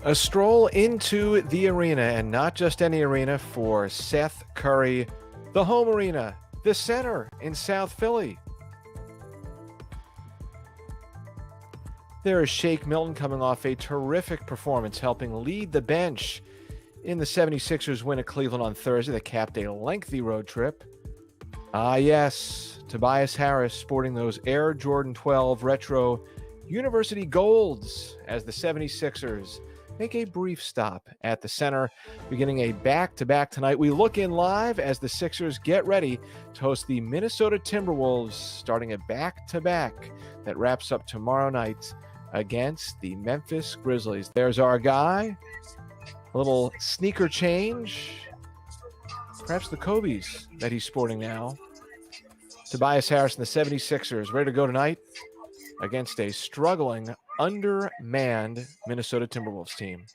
A stroll into the arena, and not just any arena, for Seth Curry, the home arena, the center in South Philly. There is Shake Milton coming off a terrific performance, helping lead the bench in the 76ers win at Cleveland on Thursday that capped a lengthy road trip. Yes, Tobias Harris sporting those Air Jordan 12 Retro University Golds as the 76ers make a brief stop at the center, beginning a back-to-back tonight. We look in live as the Sixers get ready to host the Minnesota Timberwolves, starting a back-to-back that wraps up tomorrow night against the Memphis Grizzlies. There's our guy. A little sneaker change. Perhaps the Kobe's that he's sporting now. Tobias Harris and the 76ers ready to go tonight against a struggling, undermanned Minnesota Timberwolves team.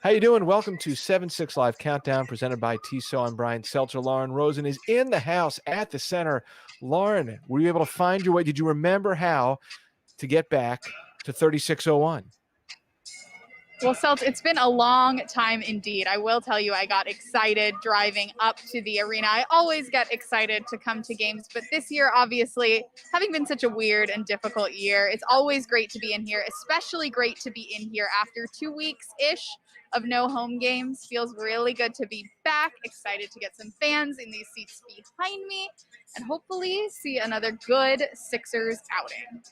How you doing? Welcome to 7-6 Live Countdown presented by Tissot. I'm Brian Seltzer. Lauren Rosen is in the house at the center. Lauren, were you able to find your way? Did you remember how to get back to 3601? Well, Seltz, it's been a long time indeed. I will tell you, I got excited driving up to the arena. I always get excited to come to games, but this year, obviously, having been such a weird and difficult year, it's always great to be in here, especially great to be in here after 2 weeks-ish of no home games. Feels really good to be back, excited to get some fans in these seats behind me, and hopefully see another good Sixers outing.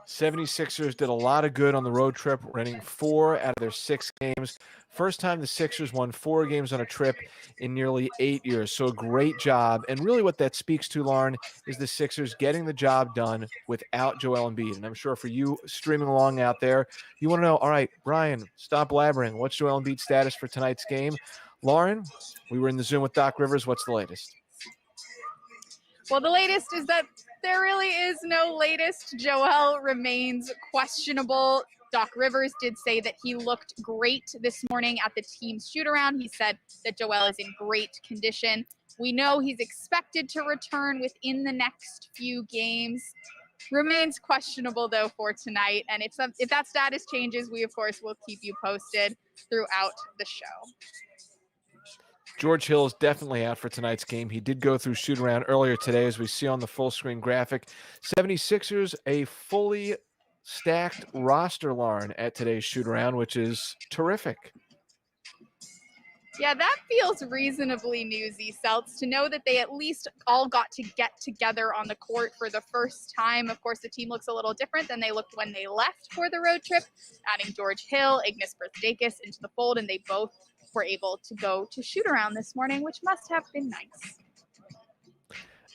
76ers did a lot of good on the road trip, winning 4 out of their 6 games. First time the Sixers won 4 games on a trip in nearly 8 years. So a great job. And really what that speaks to, Lauren, is the Sixers getting the job done without Joel Embiid. And I'm sure for you streaming along out there, you want to know, all right, Brian, stop blabbering. What's Joel Embiid's status for tonight's game? Lauren, we were in the Zoom with Doc Rivers. What's the latest? Well, the latest is that there really is no latest. Joel remains questionable. Doc Rivers did say that he looked great this morning at the team's shoot-around. He said that Joel is in great condition. We know he's expected to return within the next few games. Remains questionable, though, for tonight. And if that status changes, we, of course, will keep you posted throughout the show. George Hill is definitely out for tonight's game. He did go through shoot-around earlier today, as we see on the full-screen graphic. 76ers, a fully stacked roster, Lauren, at today's shoot-around, which is terrific. Yeah, that feels reasonably newsy, Seltz, to know that they at least all got to get together on the court for the first time. Of course, the team looks a little different than they looked when they left for the road trip, adding George Hill, Ignas Brzdeikis into the fold, and they both were able to go to shoot around this morning, which must have been nice.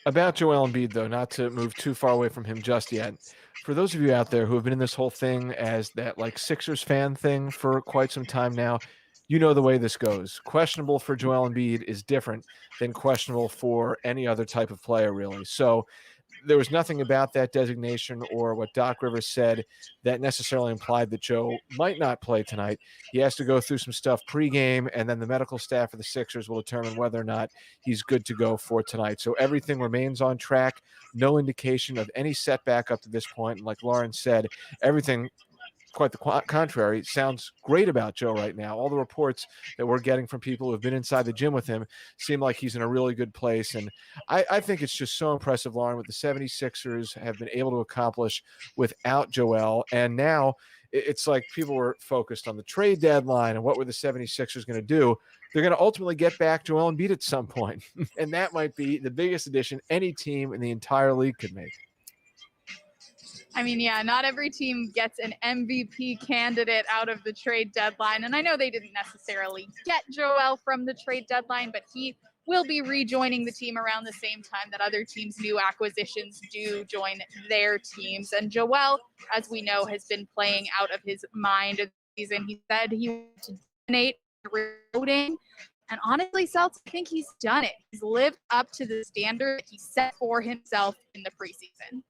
About Joel Embiid, though, not to move too far away from him just yet. For those of you out there who have been in this whole thing as that like Sixers fan thing for quite some time now, you know the way this goes. Questionable for Joel Embiid is different than questionable for any other type of player, really. So there was nothing about that designation or what Doc Rivers said that necessarily implied that Joe might not play tonight. He has to go through some stuff pregame, and then the medical staff of the Sixers will determine whether or not he's good to go for tonight. So everything remains on track. No indication of any setback up to this point. And like Lauren said, everything quite the contrary. Sounds great about Joe right now. All the reports that we're getting from people who have been inside the gym with him seem like he's in a really good place. And I think it's just so impressive, Lauren, what the 76ers have been able to accomplish without Joel. And now it's like people were focused on the trade deadline and what were the 76ers going to do. They're going to ultimately get back Joel Embiid at some point. And that might be the biggest addition any team in the entire league could make. I mean, yeah, not every team gets an MVP candidate out of the trade deadline. And I know they didn't necessarily get Joel from the trade deadline, but he will be rejoining the team around the same time that other teams' new acquisitions do join their teams. And Joel, as we know, has been playing out of his mind this season. He said he wanted to dominate reloading. And honestly, Seltz, I think he's done it. He's lived up to the standard he set for himself in the preseason.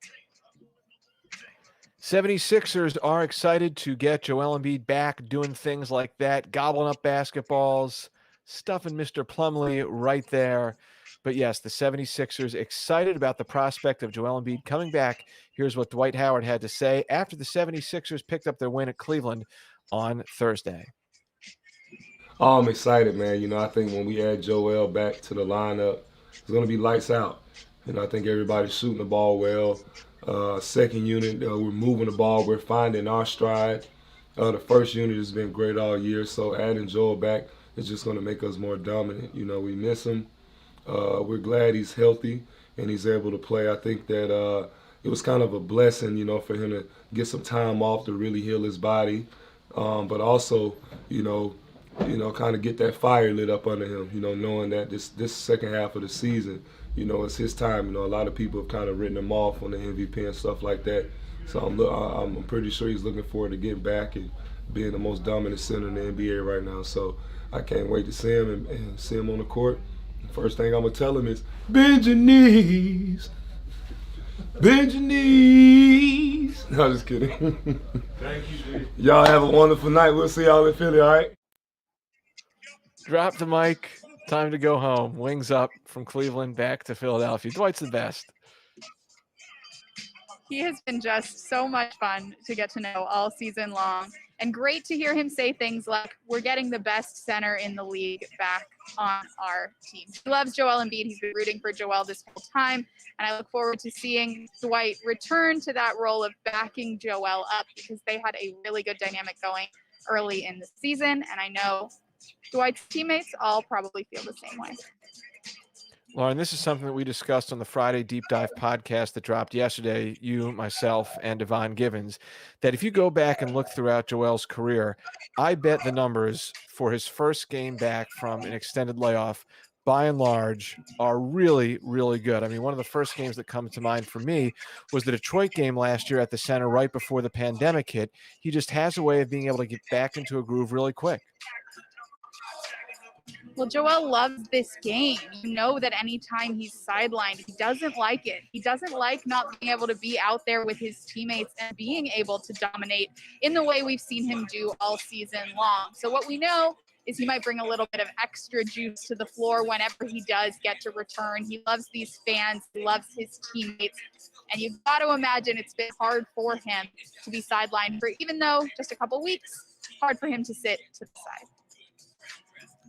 76ers are excited to get Joel Embiid back doing things like that, gobbling up basketballs, stuffing Mr. Plumlee right there. But yes, the 76ers excited about the prospect of Joel Embiid coming back. Here's what Dwight Howard had to say after the 76ers picked up their win at Cleveland on Thursday. Oh, I'm excited, man. I think when we add Joel back to the lineup, it's going to be lights out. I think everybody's shooting the ball well. Second unit, we're moving the ball. We're finding our stride. The first unit has been great all year, so adding Joel back is just going to make us more dominant. We miss him. We're glad he's healthy and he's able to play. I think that it was kind of a blessing, for him to get some time off to really heal his body, but also, you know, kind of get that fire lit up under him. Knowing that this second half of the season, it's his time. A lot of people have kind of written him off on the MVP and stuff like that. So I'm pretty sure he's looking forward to getting back and being the most dominant center in the NBA right now. So I can't wait to see him and see him on the court. First thing I'm gonna tell him is bend your knees. Bend your knees. No, just kidding. Thank you, G. Y'all have a wonderful night. We'll see y'all in Philly, all right? Drop the mic. Time to go home. Wings up from Cleveland back to Philadelphia. Dwight's the best. He has been just so much fun to get to know all season long. And great to hear him say things like, we're getting the best center in the league back on our team. He loves Joel Embiid. He's been rooting for Joel this whole time. And I look forward to seeing Dwight return to that role of backing Joel up, because they had a really good dynamic going early in the season. And I know Dwight's teammates all probably feel the same way. Lauren, this is something that we discussed on the Friday Deep Dive podcast that dropped yesterday, you, myself, and Devon Givens, that if you go back and look throughout Joel's career, I bet the numbers for his first game back from an extended layoff, by and large, are really, really good. I mean, one of the first games that comes to mind for me was the Detroit game last year at the center right before the pandemic hit. He just has a way of being able to get back into a groove really quick. Well, Joel loves this game. You know that anytime he's sidelined, he doesn't like it. He doesn't like not being able to be out there with his teammates and being able to dominate in the way we've seen him do all season long. So what we know is he might bring a little bit of extra juice to the floor whenever he does get to return. He loves these fans. He loves his teammates. And you've got to imagine it's been hard for him to be sidelined for, even though just a couple weeks, hard for him to sit to the side.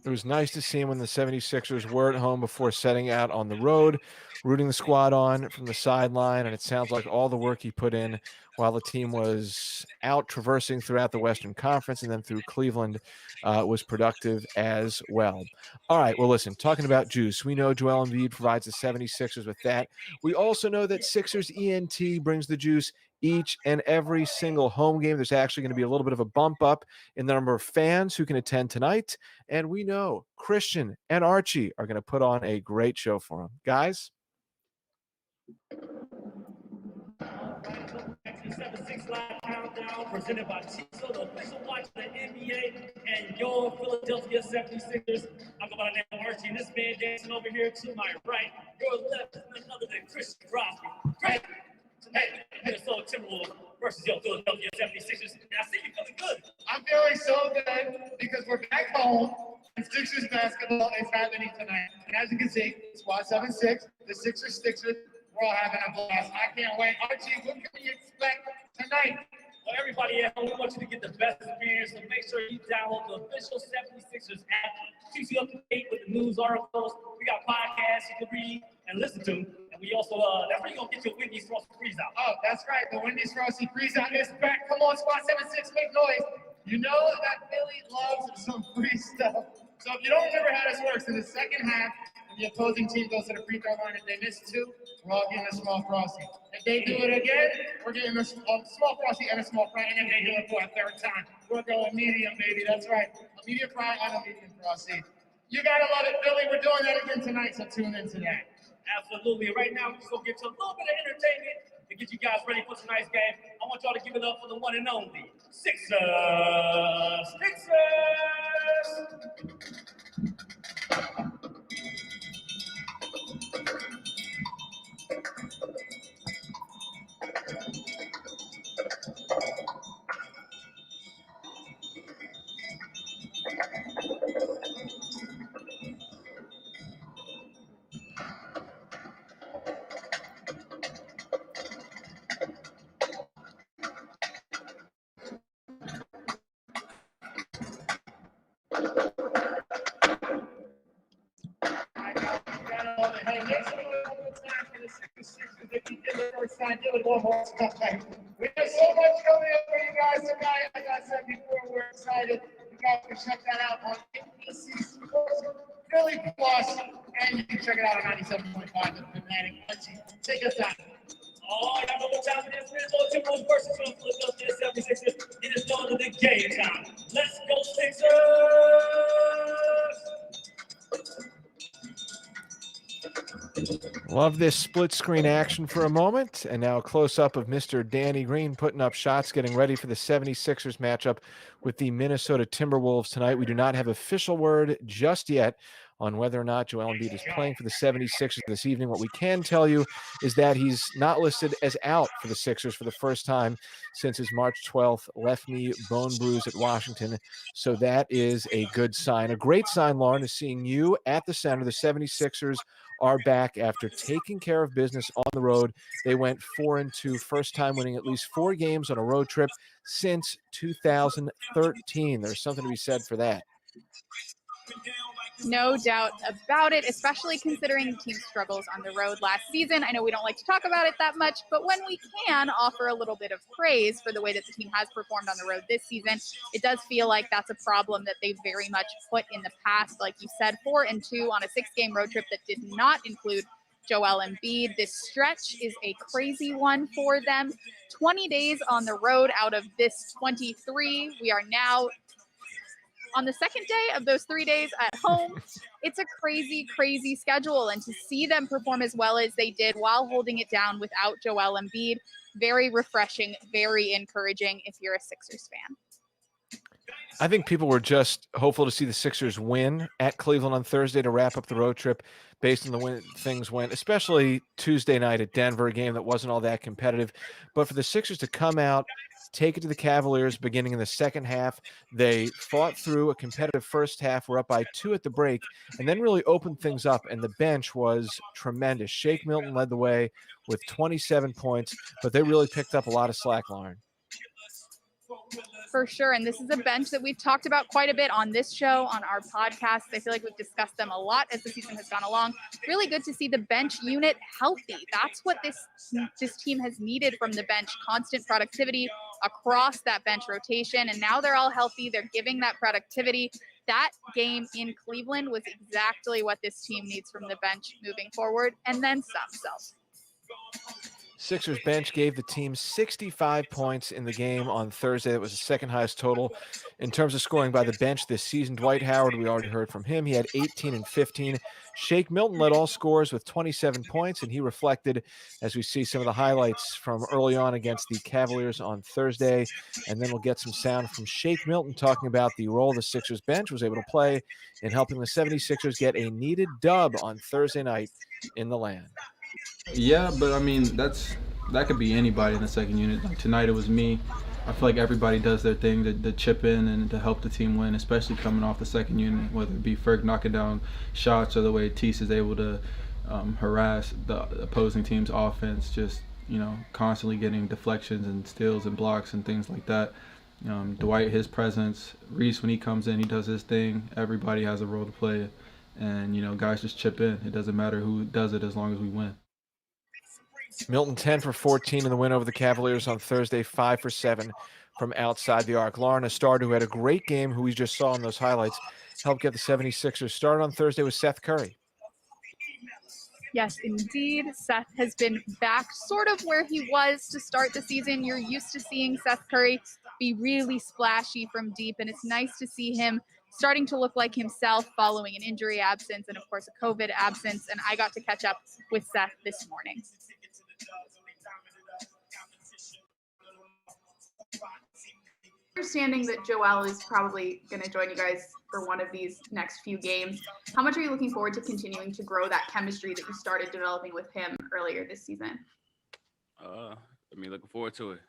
It was nice to see him when the 76ers were at home before setting out on the road, rooting the squad on from the sideline. And it sounds like all the work he put in while the team was out traversing throughout the Western Conference and then through Cleveland was productive as well. All right, well, listen, talking about juice, we know Joel Embiid provides the 76ers with that. We also know that Sixers ENT brings the juice each and every single home game. There's actually going to be a little bit of a bump up in the number of fans who can attend tonight. And we know Christian and Archie are going to put on a great show for them. Guys? 7-6 live countdown presented by Tissot, the official watch of the NBA and your Philadelphia 76ers. I'm about to name Archie, and this man dancing over here to my right. Your left is none other than Christian Crosby. Great. Hey, Minnesota Timberwolves versus your Philadelphia 76ers. And I see you feeling good. I'm feeling so good because we're back home and Sixers basketball is happening tonight. And as you can see, Squad 7-6, the Sixers, we're all having a blast. I can't wait. Archie, what can we expect tonight? Well, everybody at home, we want you to get the best experience, so make sure you download the official 76ers app. Keeps you up to date with the news articles. We got podcasts you can read and listen to. And we also, that's where you're going to get your Wendy's Frosty Freeze Out. Oh, that's right. The Wendy's Frosty Freeze Out is back. Come on, Squad 7-6, make noise. You know that Philly loves some free stuff. So if you don't remember how this works, in the second half, when the opposing team goes to the free throw line, if they miss two, we're all getting a small Frosty. If they do it again, we're getting a small Frosty and a small fry. And if they do it for a third time, we're going medium, baby. That's right. A medium fry and a medium Frosty. You gotta love it, Philly. We're doing that again tonight, so tune in to that. Absolutely. Right now, we're just going to get to a little bit of entertainment to get you guys ready for tonight's game. I want y'all to give it up for the one and only Sixers. give it one more time. We have so much coming up for you guys tonight. Like I said before, we're excited. You guys can check that out on ABC Sports Philly Plus, and you can check it out on 97.5 The Fanatic. Take us out. All right, one more time for this Minnesota Timberwolves versus Philadelphia 76ers. It is done in the game time. Let's go, Sixers! Love this split screen action for a moment. And now a close up of Mr. Danny Green putting up shots, getting ready for the 76ers matchup with the Minnesota Timberwolves tonight. We do not have official word just yet on whether or not Joel Embiid is playing for the 76ers this evening. What we can tell you is that he's not listed as out for the Sixers for the first time since his March 12th left knee bone bruise at Washington. So that is a good sign. A great sign, Lauren, is seeing you at the center. The 76ers are back after taking care of business on the road. They went 4-2, first time winning at least 4 games on a road trip since 2013. There's something to be said for that. No doubt about it, especially considering the team's struggles on the road last season. I know we don't like to talk about it that much, but when we can offer a little bit of praise for the way that the team has performed on the road this season, it does feel like that's a problem that they very much put in the past. Like you said, 4-2 on a 6-game road trip that did not include Joel Embiid. This stretch is a crazy one for them. 20 days on the road out of this 23. We are now on the second day of those 3 days at home. It's a crazy, crazy schedule. And to see them perform as well as they did while holding it down without Joel Embiid, very refreshing, very encouraging if you're a Sixers fan. I think people were just hopeful to see the Sixers win at Cleveland on Thursday to wrap up the road trip based on the way things went, especially Tuesday night at Denver, a game that wasn't all that competitive. But for the Sixers to come out, take it to the Cavaliers beginning in the second half, they fought through a competitive first half, were up by 2 at the break, and then really opened things up, and the bench was tremendous. Shake Milton led the way with 27 points, but they really picked up a lot of slack, Lauren. For sure. And this is a bench that we've talked about quite a bit on this show, on our podcast. I feel like we've discussed them a lot as the season has gone along. Really good to see the bench unit healthy. That's what this team has needed from the bench. Constant productivity across that bench rotation. And now they're all healthy. They're giving that productivity. That game in Cleveland was exactly what this team needs from the bench moving forward. And then some. So Sixers bench gave the team 65 points in the game on Thursday. That was the second highest total in terms of scoring by the bench this season. Dwight Howard, we already heard from him. He had 18 and 15. Shake Milton led all scorers with 27 points, and he reflected, as we see some of the highlights from early on against the Cavaliers on Thursday. And then we'll get some sound from Shake Milton talking about the role the Sixers bench was able to play in helping the 76ers get a needed dub on Thursday night in the land. Yeah, but I mean, that could be anybody in the second unit. Like tonight it was me. I feel like everybody does their thing to chip in and to help the team win, especially coming off the second unit, whether it be Ferg knocking down shots or the way Tissot is able to harass the opposing team's offense, just, you know, constantly getting deflections and steals and blocks and things like that. Dwight, his presence, Reese, when he comes in, he does his thing. Everybody has a role to play, and, you know, guys just chip in. It doesn't matter who does it as long as we win. Milton 10 for 14 in the win over the Cavaliers on Thursday, 5 for 7 from outside the arc. Lauren, a starter who had a great game, who we just saw in those highlights, helped get the 76ers started on Thursday with Seth Curry. yes, indeed. Seth has been back sort of where he was to start the season. You're used to seeing Seth Curry be really splashy from deep, and it's nice to see him starting to look like himself following an injury absence and, of course, a COVID absence. And I got to catch up with Seth this morning. Understanding that Joel is probably going to join you guys for one of these next few games, how much are you looking forward to continuing to grow that chemistry that you started developing with him earlier this season? I mean, looking forward to it.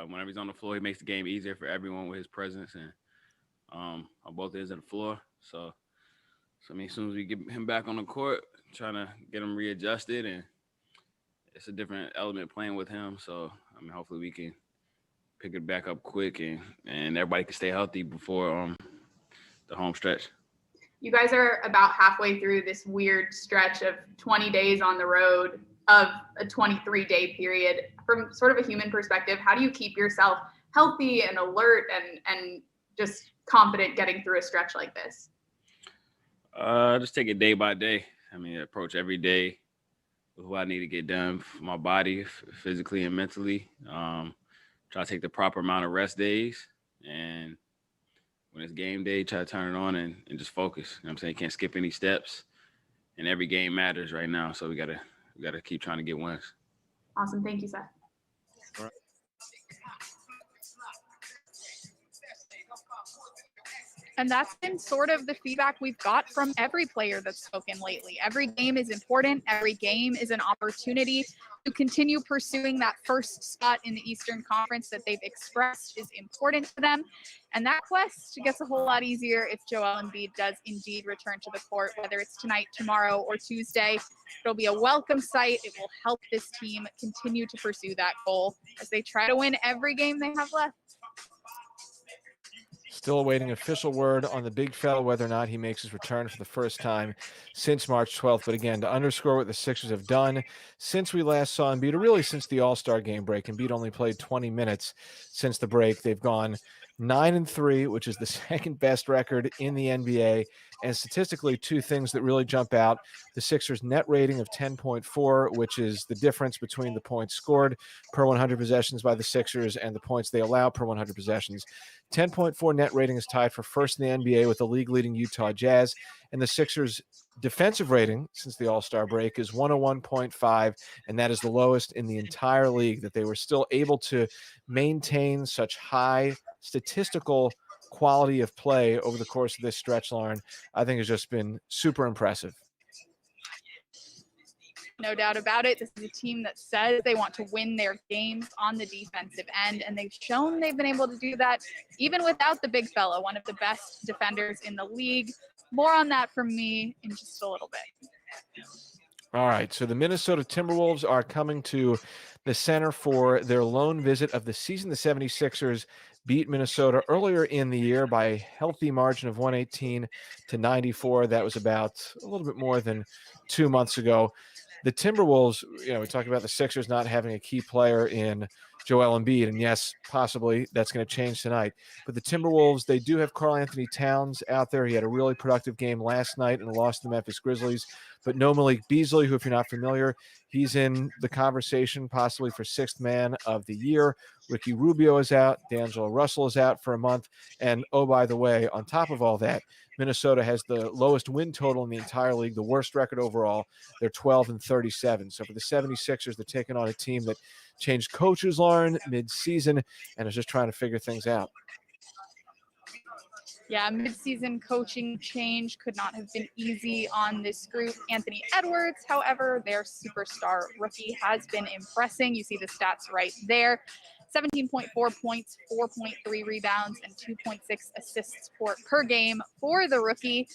Whenever he's on the floor, he makes the game easier for everyone with his presence, and on both ends of the floor. So I mean, as soon as we get him back on the court, trying to get him readjusted, and it's a different element playing with him. So I mean, hopefully we can pick it back up quick, and everybody can stay healthy before the home stretch. You guys are about halfway through this weird stretch of 20 days on the road. of a 23-day period. From sort of a human perspective, how do you keep yourself healthy and alert and just confident getting through a stretch like this? Just take it day by day. I mean, approach every day with what I need to get done for my body, physically and mentally. Try to take the proper amount of rest days, and when it's game day, try to turn it on and just focus. You know what I'm saying? Can't skip any steps, and every game matters right now. So we gotta keep trying to get wins. Awesome. Thank you, Seth. All right. And that's been sort of the feedback we've got from every player that's spoken lately. Every game is important. Every game is an opportunity to continue pursuing that first spot in the Eastern Conference that they've expressed is important to them. And that quest gets a whole lot easier if Joel Embiid does indeed return to the court, whether it's tonight, tomorrow, or Tuesday. It'll be a welcome sight. It will help this team continue to pursue that goal as they try to win every game they have left. Still awaiting official word on the big fella, whether or not he makes his return for the first time since March 12th. But again, to underscore what the Sixers have done since we last saw Embiid, or really since the All-Star game break, Embiid only played 20 minutes since the break. They've gone 9-3, which is the second best record in the NBA. And statistically, two things that really jump out. The Sixers' net rating of 10.4, which is the difference between the points scored per 100 possessions by the Sixers and the points they allow per 100 possessions. 10.4 net rating is tied for first in the NBA with the league-leading Utah Jazz. And the Sixers' defensive rating since the All-Star break is 101.5, and that is the lowest in the entire league. That they were still able to maintain such high statistical quality of play over the course of this stretch, Lauren, I think has just been super impressive. No doubt about it. This is a team that says they want to win their games on the defensive end, and they've shown they've been able to do that even without the big fella, one of the best defenders in the league. More on that from me in just a little bit. All right, so the Minnesota Timberwolves are coming to the center for their lone visit of the season. The 76ers beat Minnesota earlier in the year by a healthy margin of 118-94. That was about a little bit more than 2 months ago. The Timberwolves, we talked about the Sixers not having a key player in Joel Embiid, and yes, possibly that's going to change tonight. But the Timberwolves, they do have Karl-Anthony Towns out there. He had a really productive game last night and lost to the Memphis Grizzlies. But no Malik Beasley, who, if you're not familiar, he's in the conversation possibly for sixth man of the year. Ricky Rubio is out. D'Angelo Russell is out for a month. And, oh, by the way, on top of all that, Minnesota has the lowest win total in the entire league, the worst record overall. They're 12-37. So for the 76ers, they're taking on a team that changed coaches, Lauren, mid-season, and is just trying to figure things out. Yeah, mid-season coaching change could not have been easy on this group. Anthony Edwards, however, their superstar rookie, has been impressing. You see the stats right there. 17.4 points, 4.3 rebounds, and 2.6 assists per game for the rookie.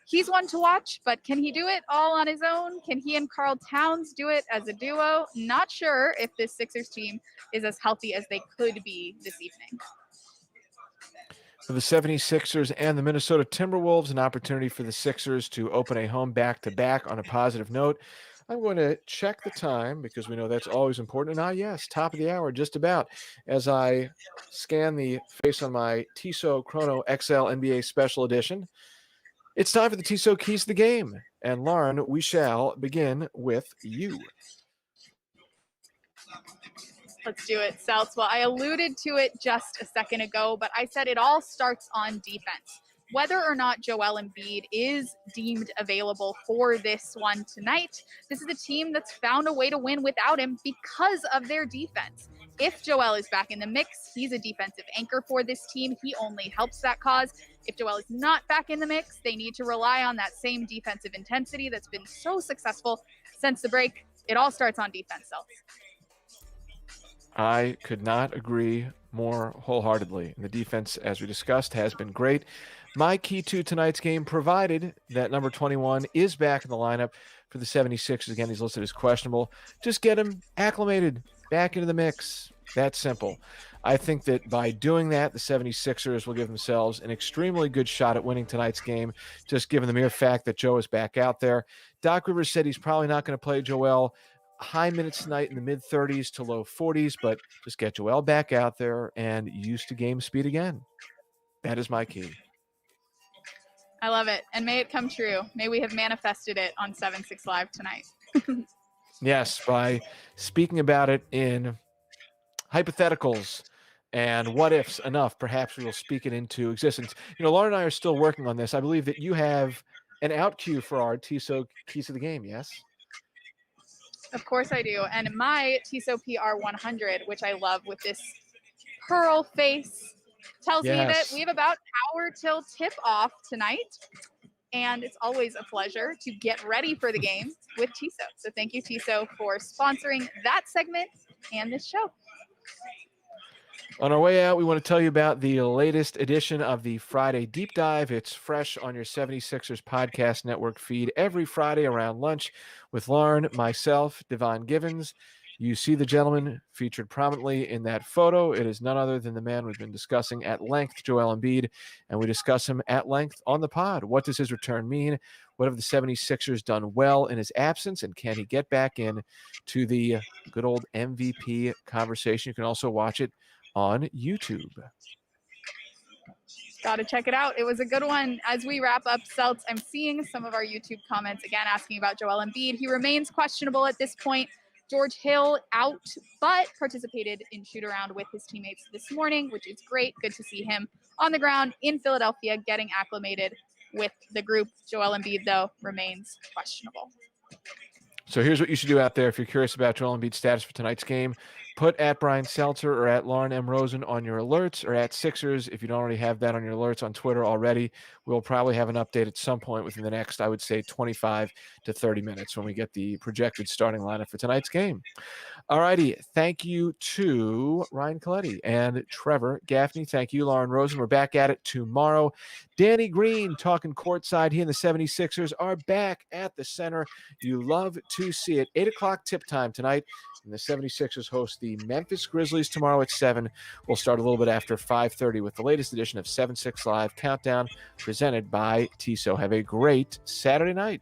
He's one to watch, but can he do it all on his own? Can he and Karl Towns do it as a duo? Not sure if this Sixers team is as healthy as they could be this evening. For the 76ers and the Minnesota Timberwolves, an opportunity for the Sixers to open a home back-to-back on a positive note. I'm going to check the time because we know that's always important. And yes, top of the hour, just about, as I scan the face on my Tissot Chrono XL NBA Special Edition. It's time for the Tissot Keys to the Game. And Lauren, we shall begin with you. Let's do it, Seltz. Well, I alluded to it just a second ago, but I said it all starts on defense. Whether or not Joel Embiid is deemed available for this one tonight, this is a team that's found a way to win without him because of their defense. If Joel is back in the mix, he's a defensive anchor for this team. He only helps that cause. If Joel is not back in the mix, they need to rely on that same defensive intensity that's been so successful since the break. It all starts on defense, Seltz. I could not agree more wholeheartedly. The defense, as we discussed, has been great. My key to tonight's game, provided that number 21 is back in the lineup for the 76ers. Again, he's listed as questionable. Just get him acclimated, back into the mix. That simple. I think that by doing that, the 76ers will give themselves an extremely good shot at winning tonight's game, just given the mere fact that Joe is back out there. Doc Rivers said he's probably not going to play Joel. high minutes tonight in the mid-30s to low 40s, but just get Joel back out there and used to game speed again. That is my key. I love it. And may it come true. May we have manifested it on 7-6 Live tonight. Yes, by speaking about it in hypotheticals and what ifs enough, perhaps we will speak it into existence. Lauren and I are still working on this. I believe that you have an out cue for our Tissot keys of the game, yes? Of course I do. And my Tissot PR100, which I love with this pearl face, tells me that Yes. we have about hour till tip off tonight. And it's always a pleasure to get ready for the game with Tissot. So thank you, Tissot, for sponsoring that segment and this show. On our way out, we want to tell you about the latest edition of the Friday Deep Dive. It's fresh on your 76ers Podcast Network feed every Friday around lunch with Lauren, myself, Devon Givens. You see the gentleman featured prominently in that photo. It is none other than the man we've been discussing at length, Joel Embiid, and we discuss him at length on the pod. What does his return mean? What have the 76ers done well in his absence, and can he get back in to the good old MVP conversation? You can also watch it on YouTube. Got to check it out. It was a good one. As we wrap up Celts, I'm seeing some of our YouTube comments again asking about Joel Embiid. He remains questionable at this point. George Hill out, but participated in shoot-around with his teammates this morning, which is great. Good to see him on the ground in Philadelphia getting acclimated with the group. Joel Embiid, though, remains questionable. So here's what you should do out there if you're curious about Joel Embiid's status for tonight's game. Put at Brian Seltzer or at Lauren M. Rosen on your alerts, or at Sixers if you don't already have that on your alerts on Twitter already. We'll probably have an update at some point within the next, I would say, 25 to 30 minutes when we get the projected starting lineup for tonight's game. All righty. Thank you to Ryan Coletti and Trevor Gaffney. Thank you, Lauren Rosen. We're back at it tomorrow. Danny Green talking courtside. He and the 76ers are back at the center. You love to see it. 8 o'clock tip time tonight. And the 76ers host the Memphis Grizzlies tomorrow at 7. We'll start a little bit after 5:30 with the latest edition of 7-6 Live Countdown presented by Tissot. Have a great Saturday night.